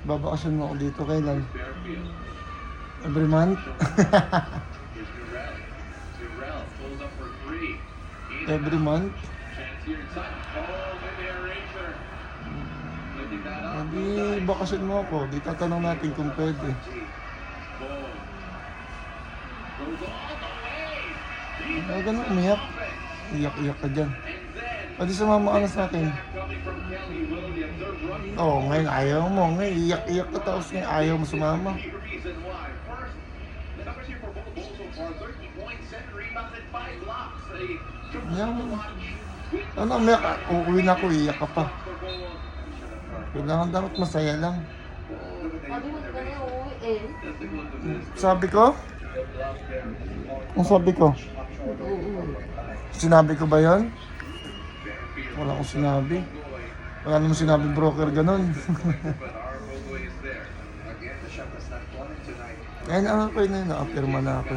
Babakasyon mo ako dito kailan? Every month? Every month? Hindi, bakasyon mo ako. Di tatanong natin kung pwede. Ay, ganun umiyak. Iyak-iyak ka dyan. Pwede sumama ka na sa akin. Oo, ngayon ayaw mo. Ngayon iyak-iyak ka tapos ngayon ayaw mo sumama. Yan. Ano, umiyak ka? Uuwi na ako, iyak ka pa. Kailangan dapat masaya lang. Sabi mo ka na uuwi eh. Sabi ko? Ang sabi ko? Sinabi ko ba yan? Wala akong sinabi. Wala namang sinabing broker ganun. Ngayon ako pa yun, na-affirma na ako.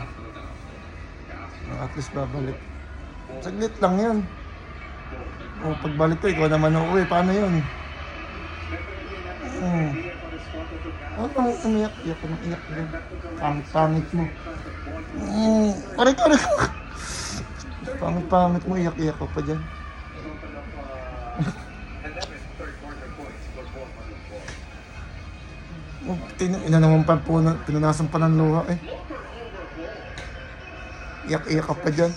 At least babalik. Saglit lang yun. O pagbalik ko, ikaw naman uuwi. Paano yun? Ano, umiyak-iyak ka ng iyak yun. Pangit-pangit mo. Aray. Pangit-pangit mo, iyak-iyak ka pa dyan. Ina naman pa po, pinunasan pa ng luha eh. Iyak-iyak ka pa dyan.